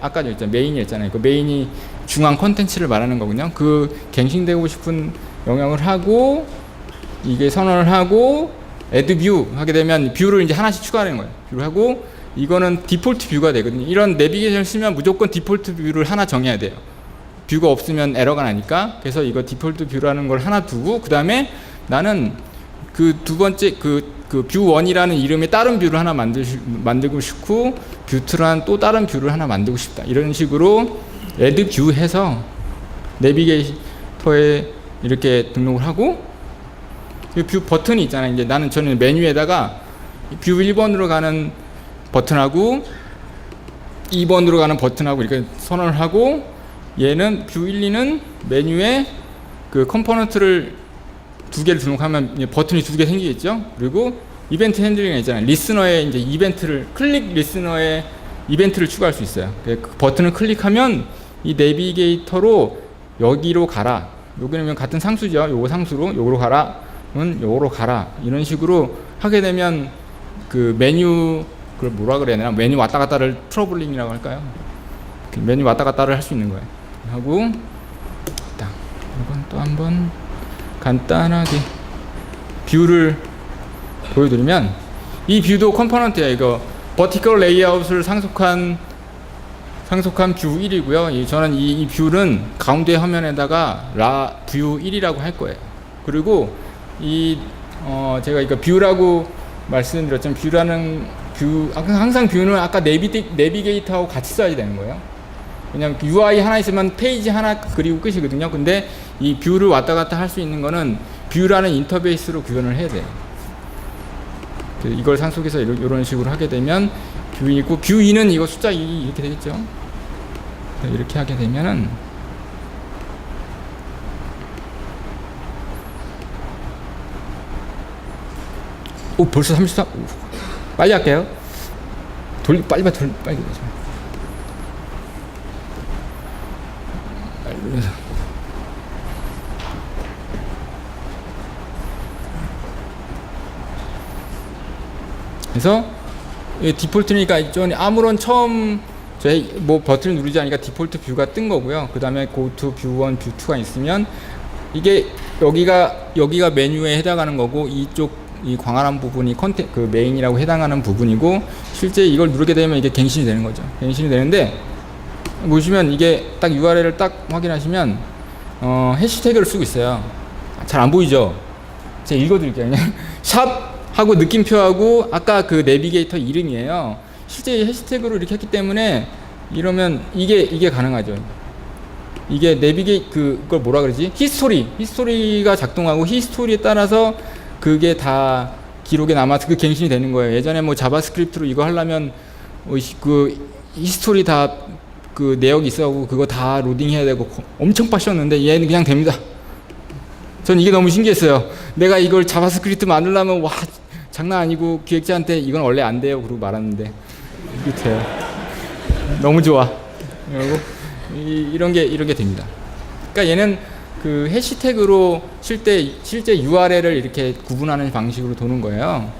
아까 메인이었잖아요. 그 메인이 중앙 컨텐츠를 말하는 거군요. 그 갱신되고 싶은 영역을 하고, 이게 선언을 하고 add view 하게 되면 뷰를 이제 하나씩 추가하는 거예요. 뷰를 하고, 이거는 디폴트 뷰가 되거든요. 이런 내비게이션을 쓰면 무조건 디폴트 뷰를 하나 정해야 돼요. 뷰가 없으면 에러가 나니까. 그래서 이거 디폴트 뷰라는 걸 하나 두고, 그 다음에 나는 그 두 번째 그 뷰 1이라는 이름의 다른 뷰를 하나 만들고 싶고, 뷰 2라는 또 다른 뷰를 하나 만들고 싶다. 이런 식으로 add view 해서 내비게이터에 이렇게 등록을 하고, 뷰 버튼이 있잖아요. 이제 저는 메뉴에다가 뷰 1번으로 가는 버튼하고 2번으로 가는 버튼하고 이렇게 선언을 하고, 얘는 뷰 1, 2는 메뉴에 그 컴포넌트를 2개를 등록하면 버튼이 2개 생기겠죠. 그리고 이벤트 핸들링 있잖아요. 리스너에 이제 클릭 리스너에 이벤트를 추가할 수 있어요. 그 버튼을 클릭하면 이 내비게이터로 여기로 가라. 여기는 같은 상수죠. 요거 상수로 요거로 가라. 요거로 가라. 이런 식으로 하게 되면 그 메뉴 그걸 뭐라 그래야 되나? 메뉴 왔다 갔다를 트러블링이라고 할까요? 메뉴 왔다 갔다를 할 수 있는 거예요. 하고 이건 또 한번 간단하게 뷰를 보여드리면, 이 뷰도 컴포넌트예요. 이거 버티컬 레이아웃을 상속한 뷰 1이고요. 저는 이 뷰는 가운데 화면에다가 뷰 1이라고 할 거예요. 그리고 제가 이거 뷰라고 말씀드렸지만 항상 뷰는 아까 내비게이터하고 같이 써야 되는 거예요. 그냥 UI 하나 있으면 페이지 하나 그리고 끝이거든요. 근데 이 뷰를 왔다 갔다 할 수 있는 거는 뷰라는 인터페이스로 구현을 해야 돼요. 이걸 상속해서 이런 식으로 하게 되면 뷰 2고, 뷰 2는 이거 숫자 2 이렇게 되겠죠. 이렇게 하게 되면은 벌써 34. 빨리 할게요. 빨리 되죠. 그래서 디폴트니까 아무런 처음 버튼을 누르지 않으니까 디폴트 뷰가 뜬 거고요. 그 다음에 go to view 1, view 2가 있으면 이게 여기가 메뉴에 해당하는 거고, 이 광활한 부분이 그 메인이라고 해당하는 부분이고, 실제 이걸 누르게 되면 이게 갱신이 되는 거죠. 갱신이 되는데, 보시면 이게 딱 URL을 딱 확인하시면 해시태그를 쓰고 있어요. 잘 안 보이죠? 제가 읽어드릴게요. 그냥 샵 하고 느낌표하고 아까 그 내비게이터 이름이에요. 실제 해시태그로 이렇게 했기 때문에 이러면 이게 가능하죠. 이게 그걸 뭐라 그러지? 히스토리가 작동하고, 히스토리에 따라서 그게 다 기록에 남아서 그 갱신이 되는 거예요. 예전에 뭐 자바스크립트로 이거 하려면 그 히스토리 다 그 내역이 있어가지고 그거 다 로딩해야 되고 엄청 빡셨는데 얘는 그냥 됩니다. 전 이게 너무 신기했어요. 내가 이걸 자바스크립트 만들려면 와 장난 아니고 기획자한테 이건 원래 안 돼요 그러고 말았는데 이게 돼요. 너무 좋아. 그리고 이런 게 됩니다. 그러니까 얘는 그 해시태그로 실제 URL을 이렇게 구분하는 방식으로 도는 거예요.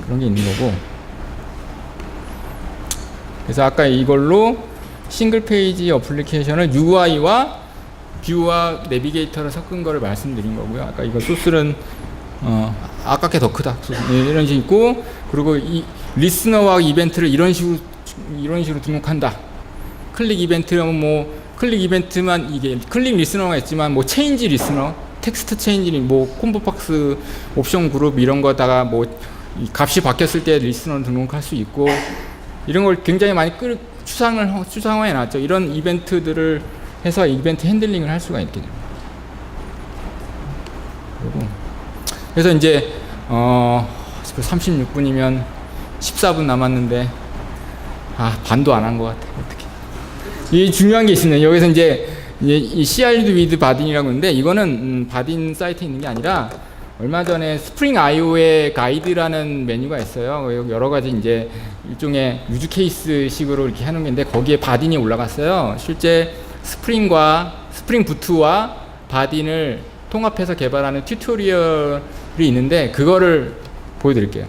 그런 게 있는 거고. 그래서 아까 이걸로 싱글 페이지 어플리케이션을 UI와 뷰와 내비게이터를 섞은 거를 말씀드린 거고요. 아까 이거 소스는 아깝게 더 크다. 이런 식이 있고, 그리고 이 리스너와 이벤트를 이런 식으로 등록한다. 클릭 이벤트는 뭐 클릭 이벤트만 이게 클릭 리스너가 있지만 뭐 체인지 리스너, 텍스트 체인지, 뭐 콤보 박스, 옵션 그룹 이런 거다가 뭐 값이 바뀌었을 때 리스너를 등록할 수 있고 이런 걸 굉장히 많이 추상화해 놨죠. 이런 이벤트들을 해서 이벤트 핸들링을 할 수가 있게 됩니다. 그래서 이제 36분이면 14분 남았는데 반도 안 한 것 같아. 어떻게? 이 중요한 게 있습니다. 여기서 이제 이 CRUD with 바딘이라고 있는데 이거는 바딘 사이트에 있는 게 아니라 얼마 전에 스프링 IO의 가이드라는 메뉴가 있어요. 여러 가지 이제 일종의 유즈 케이스 식으로 이렇게 하는 건데 거기에 바딘이 올라갔어요. 실제 스프링 부트와 바딘을 통합해서 개발하는 튜토리얼이 있는데 그거를 보여드릴게요.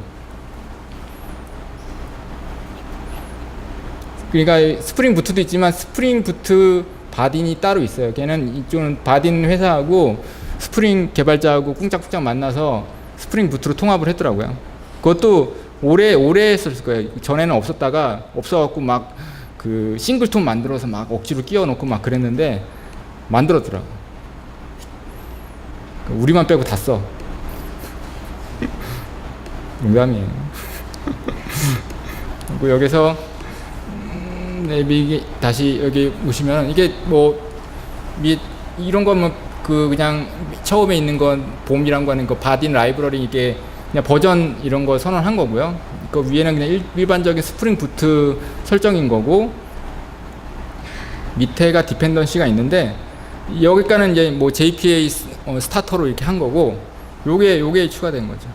그러니까 스프링 부트도 있지만 스프링 부트 바딘이 따로 있어요. 걔는 이쪽은 바딘 회사하고 스프링 개발자하고 꿍짝꿍짝 만나서 스프링 부트로 통합을 했더라고요. 그것도 오래 했었을 거예요. 전에는 없어갖고 막 그 싱글톤 만들어서 막 억지로 끼워놓고 막 그랬는데 만들었더라고. 우리만 빼고 다 써. 농담이에요. 그리고 여기서 다시 여기 보시면 이게 뭐 이런 거면 그냥 처음에 있는 건 봄이란 거는 그 바딘 라이브러리 이게 그냥 버전 이런 거 선언한 거고요. 그 위에는 그냥 일반적인 스프링 부트 설정인 거고 밑에가 디펜던시가 있는데 여기까지는 이제 뭐 JPA 스타터로 이렇게 한 거고 요게 추가된 거죠.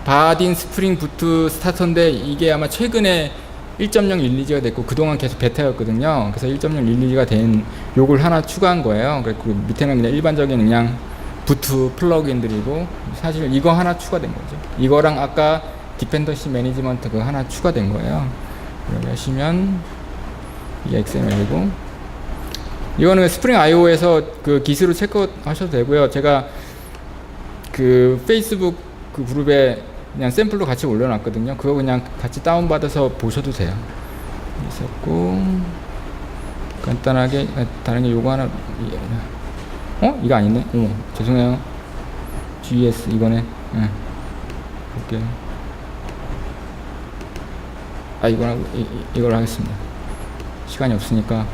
바딘 스프링 부트 스타터인데 이게 아마 최근에 1.0 릴리즈가 됐고 그동안 계속 베타였거든요. 그래서 1.0 릴리즈가 된 요걸 하나 추가한 거예요. 그리고 밑에는 그냥 일반적인 그냥 부트 플러그인들이고 사실 이거 하나 추가된 거죠. 이거랑 아까 디펜던시 매니지먼트 그거 하나 추가된 거예요. 여기 하시면 이게 XML이고 이거는 스프링 IO에서 그 기술을 체크하셔도 되고요. 제가 그 페이스북 그 그룹에 그냥 샘플로 같이 올려놨거든요. 그거 그냥 같이 다운받아서 보셔도 돼요. 있었고 간단하게 다른 게 요거 하나 이거 아니네? 죄송해요. GS 이거네. 볼게요. 이걸 하겠습니다. 시간이 없으니까.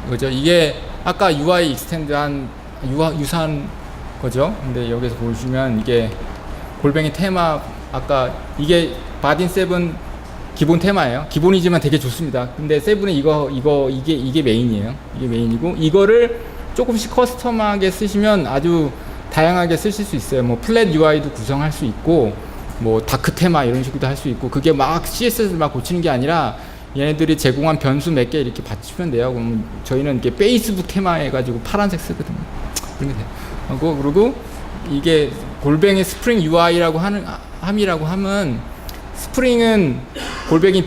그죠? 이게 아까 UI 익스텐드한 유사한 거죠. 근데 여기서 보시면 이게 골뱅이 테마 아까 이게 바딘 7 기본 테마예요. 기본이지만 되게 좋습니다. 근데 7은 이게 메인이에요. 이게 메인이고 이거를 조금씩 커스텀하게 쓰시면 아주 다양하게 쓰실 수 있어요. 뭐 플랫 UI도 구성할 수 있고 뭐 다크 테마 이런 식으로도 할 수 있고 그게 막 CSS를 막 고치는 게 아니라 얘네들이 제공한 변수 몇 개 이렇게 받치면 돼요. 그럼 저희는 이렇게 페이스북 테마 해가지고 파란색 쓰거든요. 그런 게 돼요. 그리고 이게 골뱅이 스프링 UI라고 함이라고 하면 스프링은 골뱅이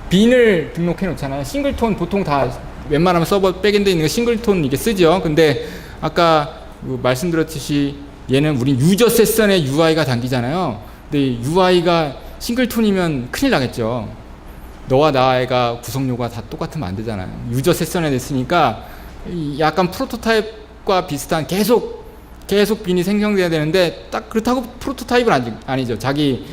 빈을 등록해 놓잖아요. 싱글톤 보통 다 웬만하면 서버 백엔드에 있는 거 싱글톤 이게 쓰죠. 근데 아까 말씀드렸듯이 얘는 우린 유저 세션에 UI가 담기잖아요. 근데 UI가 싱글톤이면 큰일 나겠죠. 너와 나가 구성료가 다 똑같으면 안 되잖아요. 유저 세션에 됐으니까 약간 프로토타입과 비슷한 계속 빈이 생성돼야 되는데 딱 그렇다고 프로토타입은 아니죠. 자기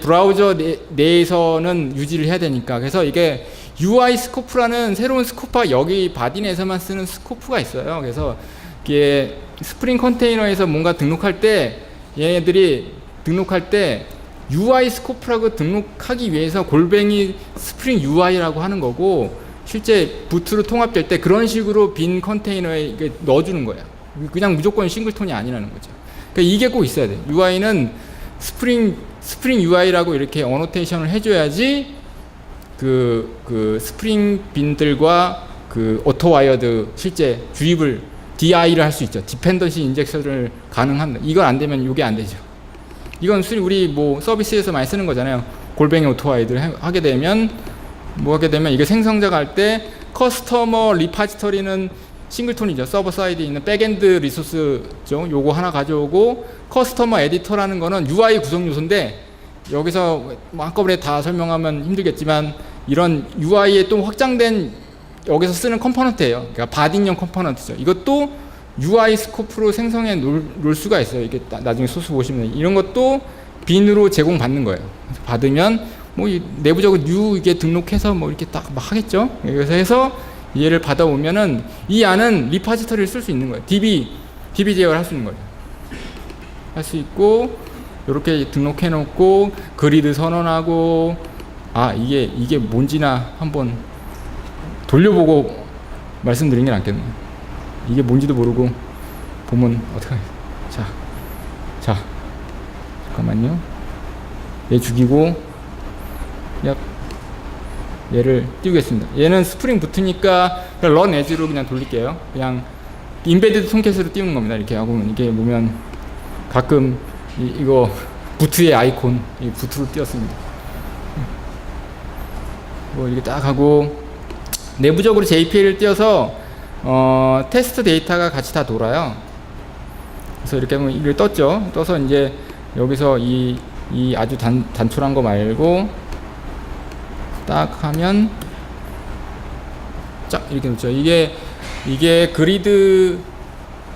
브라우저 내에서는 유지를 해야 되니까. 그래서 이게 UI 스코프라는 새로운 스코프가 여기 바딘에서만 쓰는 스코프가 있어요. 그래서 이게 스프링 컨테이너에서 뭔가 등록할 때 얘네들이 등록할 때 UI 스코프라고 등록하기 위해서 골뱅이 스프링 UI라고 하는 거고, 실제 부트로 통합될 때 그런 식으로 빈 컨테이너에 이게 넣어주는 거예요. 그냥 무조건 싱글톤이 아니라는 거죠. 그러니까 이게 꼭 있어야 돼. UI는 스프링 UI라고 이렇게 어노테이션을 해줘야지 그 스프링 빈들과 그 오토와이어드 실제 주입을 DI를 할 수 있죠. 디펜던시 인젝션을 가능합니다. 이건 안 되면 이게 안 되죠. 이건 우리 뭐 서비스에서 많이 쓰는 거잖아요. 골뱅이 오토와이어드를 하게 되면 이게 생성자가 할 때 커스터머 리파지터리는 싱글톤이죠. 서버 사이드에 있는 백엔드 리소스죠. 요거 하나 가져오고, 커스터머 에디터라는 거는 UI 구성 요소인데, 여기서 한꺼번에 다 설명하면 힘들겠지만 이런 UI에 또 확장된 여기서 쓰는 컴포넌트예요. 그러니까 바딩형 컴포넌트죠. 이것도 UI 스코프로 생성해 놓을 수가 있어요. 이게 나중에 소스 보시면 이런 것도 빈으로 제공받는 거예요. 받으면 뭐 내부적으로 new 이게 등록해서 뭐 이렇게 딱 막 하겠죠. 그래서 해서 얘를 받아오면은 이 안은 리파지터리를 쓸 수 있는 거예요. DB 제어를 할 수 있는 거예요. 할 수 있고, 이렇게 등록해 놓고 그리드 선언하고, 이게 뭔지나 한번 돌려보고 말씀드리는 게 낫겠네요. 이게 뭔지도 모르고 보면 어떡하겠어요. 자 잠깐만요. 얘 죽이고 얘를 띄우겠습니다. 얘는 스프링 부트니까 런 에즈로 그냥 돌릴게요. 그냥 인베디드 톰캣으로 띄우는 겁니다. 이렇게 하고 이게 보면 가끔 이거 부트의 아이콘 이 부트로 띄웠습니다. 뭐 이렇게 딱 하고 내부적으로 JPL을 띄워서 테스트 데이터가 같이 다 돌아요. 그래서 이렇게 하면 이걸 떴죠. 떠서 이제 여기서 이 아주 단촐한 거 말고 딱 하면 쫙 이렇게 놓죠. 이게 그리드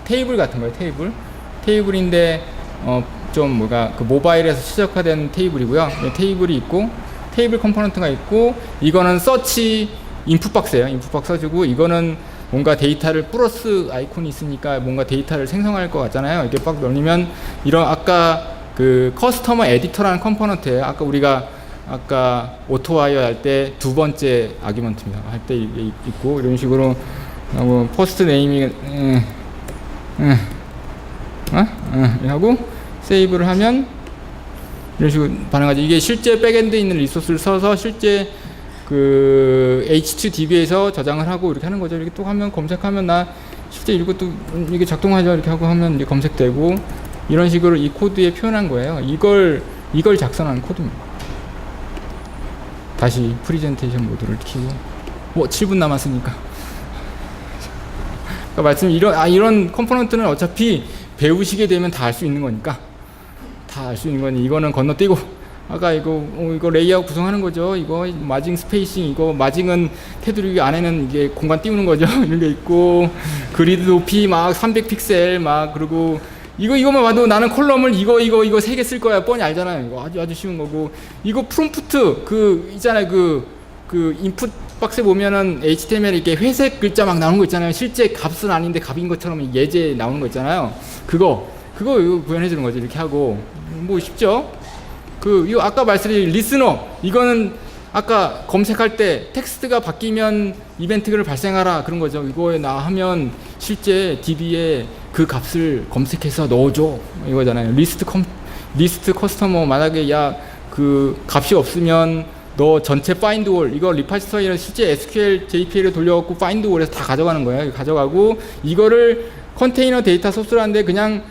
테이블 같은 거예요. 테이블인데 좀 뭐가 그 모바일에서 최적화된 테이블이고요. 테이블이 있고 테이블 컴포넌트가 있고, 이거는 서치 인풋 박스예요. 인풋 박스 써주고, 이거는 뭔가 데이터를 플러스 아이콘이 있으니까 뭔가 데이터를 생성할 것 같잖아요. 이렇게 빡 넣으면 이런 아까 그 커스터머 에디터라는 컴포넌트예요. 아까 오토와이어 할 때 두 번째 아규먼트입니다. 할 때 있고, 이런 식으로 포스트 네이밍 하고 세이브를 하면 이런 식으로 반응하죠. 이게 실제 백엔드에 있는 리소스를 써서 실제 그 H2DB에서 저장을 하고 이렇게 하는 거죠. 이렇게 또 하면 검색하면 실제 이것도 이게 작동하죠. 이렇게 하고 하면 이제 검색되고, 이런 식으로 이 코드에 표현한 거예요. 이걸 작성하는 코드입니다. 다시 프리젠테이션 모드를 켜고 7분 남았으니까. 그러니까 이런 컴포넌트는 어차피 배우시게 되면 다 알 수 있는 거니까. 다 알 수 있는 거니 이거는 건너뛰고, 아까 이거 레이아웃 구성하는 거죠. 이거 마징 스페이싱, 이거 마징은 테두리 안에는 이게 공간 띄우는 거죠. 이런 게 있고, 그리드 높이 막 300픽셀 막, 그리고 이거만 봐도 나는 콜럼을 이거 3개 쓸 거야. 뻔히 알잖아요. 이거 아주 쉬운 거고, 이거 프롬프트 있잖아요. 그 인풋 박스에 보면은 HTML 이렇게 회색 글자 막 나오는 거 있잖아요. 실제 값은 아닌데 값인 것처럼 예제 나오는 거 있잖아요. 그거 이거 구현해 주는 거죠. 이렇게 하고 뭐 쉽죠? 이거 아까 말씀드린 리스너, 이거는 아까 검색할 때 텍스트가 바뀌면 이벤트를 발생하라 그런 거죠. 이거에 하면 실제 DB에 그 값을 검색해서 넣어줘 이거잖아요. 리스트 커스터머 만약에 그 값이 없으면 너 전체 파인드 올, 이거 리파지터리는 실제 SQL JPL을 돌려갖고 파인드 올에서 다 가져가는 거예요. 가져가고 이거를 컨테이너 데이터 소스를 하는데 그냥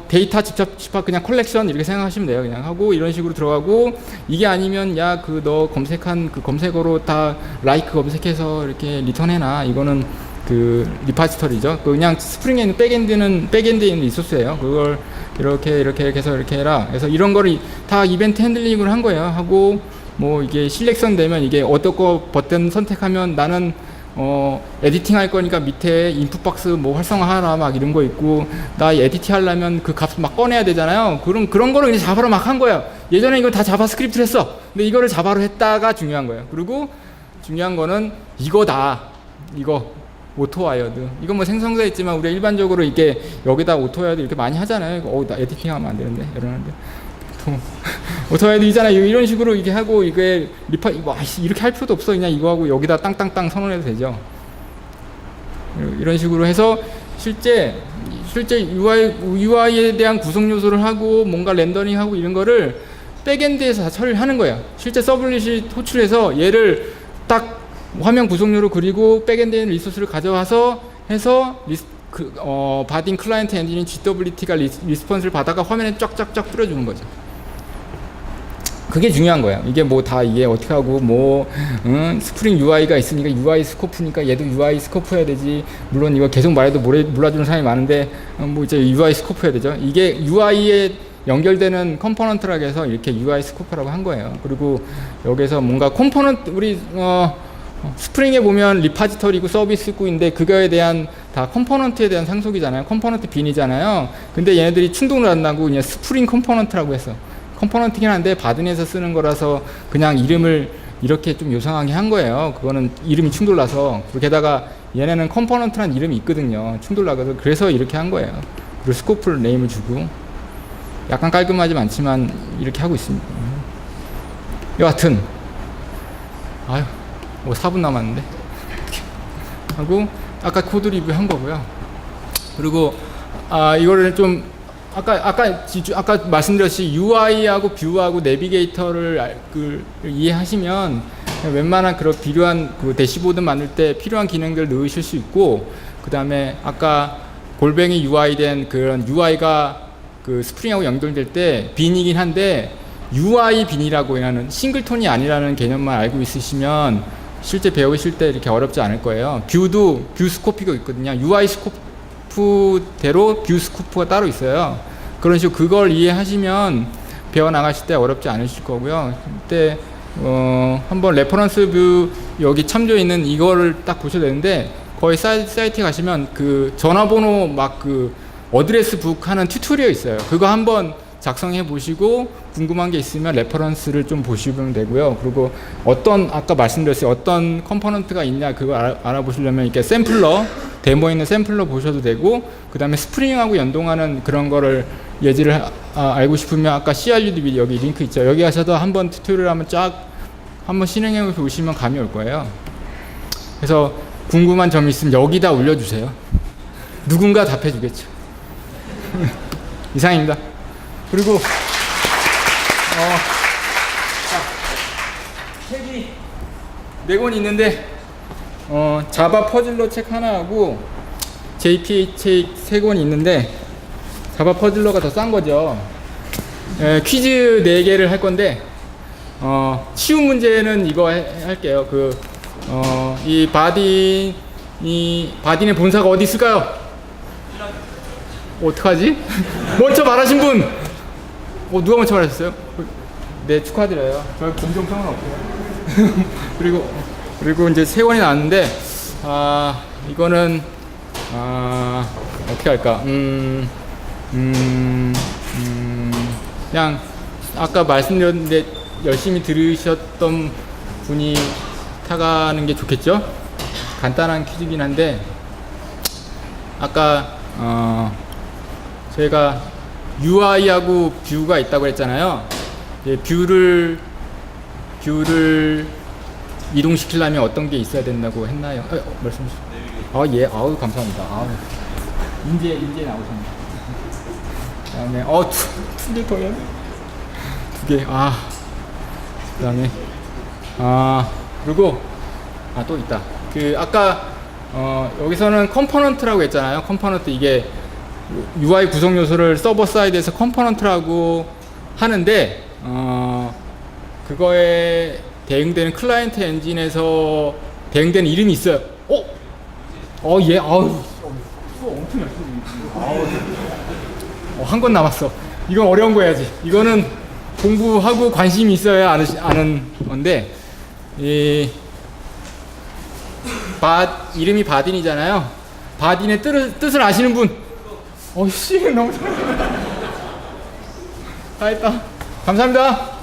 데이터 집합 그냥 컬렉션 이렇게 생각하시면 돼요. 그냥 하고 이런 식으로 들어가고, 이게 아니면 너 검색한 그 검색어로 다 like 검색해서 이렇게 리턴해놔. 이거는 그 리파지터리죠. 그냥 스프링에 있는 백엔드에 있는 리소스예요. 그걸 이렇게 해서 이렇게 해라. 그래서 이런 거를 다 이벤트 핸들링을 한 거예요. 하고 뭐 이게 실렉션 되면 이게 어떤 거 버튼 선택하면 나는 에디팅 할 거니까 밑에 인풋 박스 뭐 활성화하라 막 이런 거 있고, 나 에디팅 하려면 그 값을 막 꺼내야 되잖아요. 그런 거를 그냥 자바로 막 한 거예요. 예전에 이거 다 자바스크립트를 했어. 근데 이거를 자바로 했다가 중요한 거예요. 그리고 중요한 거는 이거 오토와이어드. 이건 뭐 생성자 있지만 우리가 일반적으로 이게 여기다 오토와이어드 이렇게 많이 하잖아요. 나 에디팅 하면 안 되는데 이러는데 오토마이드 이잖아. 이런 식으로 이렇게 하고 이게 이렇게 할 필요도 없어. 그냥 이거 하고 여기다 땅땅땅 선언해도 되죠. 이런 식으로 해서 실제 UI에 대한 구성 요소를 하고 뭔가 렌더링하고 이런 거를 백엔드에서 다 처리를 하는 거예요. 실제 서블릿이 호출해서 얘를 딱 화면 구성료로 그리고 백엔드에 있는 리소스를 가져와서 해서 바딘 클라이언트 엔진인 GWT가 리스폰스를 받아가 화면에 쫙쫙쫙 뿌려주는 거죠. 그게 중요한 거예요. 이게 뭐 다 이게 어떻게 하고 스프링 UI가 있으니까 UI 스코프니까 얘도 UI 스코프 해야 되지. 물론 이거 계속 말해도 몰라주는 사람이 많은데 뭐 이제 UI 스코프 해야 되죠. 이게 UI에 연결되는 컴포넌트라고 해서 이렇게 UI 스코프라고 한 거예요. 그리고 여기서 뭔가 컴포넌트 우리 스프링에 보면 리파지터리고 서비스 있고 있는데 그거에 대한 다 컴포넌트에 대한 상속이잖아요. 컴포넌트 빈이잖아요. 근데 얘네들이 충동을 안 나고 그냥 스프링 컴포넌트라고 했어. 컴포넌트긴 한데 바든에서 쓰는 거라서 그냥 이름을 이렇게 좀 요상하게 한 거예요. 그거는 이름이 충돌나서. 게다가 얘네는 컴포넌트란 이름이 있거든요. 충돌나서. 그래서 이렇게 한 거예요. 그리고 스코프를 네임을 주고 약간 깔끔하지 않지만 이렇게 하고 있습니다. 여하튼 아유 뭐 4분 남았는데 하고 아까 코드 리뷰 한 거고요. 그리고 이거를 좀 아까 말씀드렸듯이 UI하고 뷰하고 내비게이터를 이해하시면 웬만한 그런 필요한 대시보드 만들 때 필요한 기능들 넣으실 수 있고, 그 다음에 아까 골뱅이 UI 된 그런 UI가 스프링하고 연결될 때 빈이긴 한데 UI 빈이라고 하는 싱글톤이 아니라는 개념만 알고 있으시면 실제 배우실 때 이렇게 어렵지 않을 거예요. 뷰도 뷰 스코프가 있거든요. UI 스코프대로 뷰 스코프가 따로 있어요. 그런 식으로 그걸 이해하시면 배워 나가실 때 어렵지 않으실 거고요. 그때 한번 레퍼런스 뷰 여기 참조해 있는 이거를 딱 보셔도 되는데, 거의 사이트에 가시면 전화번호 어드레스 북 하는 튜토리얼 있어요. 그거 한번 작성해 보시고 궁금한 게 있으면 레퍼런스를 좀 보시면 되고요. 그리고 아까 말씀드렸어요. 어떤 컴포넌트가 있냐 그거 알아보시려면 이렇게 샘플러, 데모에 있는 샘플러 보셔도 되고, 그 다음에 스프링하고 연동하는 그런 거를 예지를 알고 싶으면 아까 CRUDB 여기 링크 있죠. 여기 가셔서 한번 튜토리얼 한번 실행해 보시면 감이 올 거예요. 그래서 궁금한 점이 있으면 여기다 올려주세요. 누군가 답해 주겠죠. 이상입니다. 그리고 책이 4권 있는데 자바 퍼즐러 책 하나하고 JPA 책 3권 있는데, 자바 퍼즐러가 더 싼 거죠. 퀴즈 4개를 할 건데 쉬운 문제는 이거 할게요. 이 바딘의 본사가 어디 있을까요? 어떡하지? 먼저 말하신 분! 누가 먼저 말하셨어요? 네, 축하드려요. 저 공정성은 없고요. 그리고 이제 3권이 나왔는데, 이거는, 어떻게 할까? 그냥, 아까 말씀드렸는데, 열심히 들으셨던 분이 타가는 게 좋겠죠? 간단한 퀴즈긴 한데, 아까, 저희가 UI하고 뷰가 있다고 했잖아요. 뷰를 이동시키려면 어떤 게 있어야 된다고 했나요? 말씀 주세요. 예, 감사합니다. 인제 나오셨네. 그다음에 두 개 더 해야 돼. 2개. 그다음에 그리고 또 있다. 아까 여기서는 컴포넌트라고 했잖아요. 컴포넌트, 이게 UI 구성 요소를 서버 사이드에서 컴포넌트라고 하는데, 그거에 대응되는 클라이언트 엔진에서 대응되는 이름이 있어요. 예, 엄청 열심히. 한 건 남았어. 이건 어려운 거 해야지. 이거는 공부하고 관심이 있어야 아는 건데, 이름이 바딘이잖아요. 바딘의 뜻을 아시는 분? 너무 잘한다. 다 했다. 감사합니다.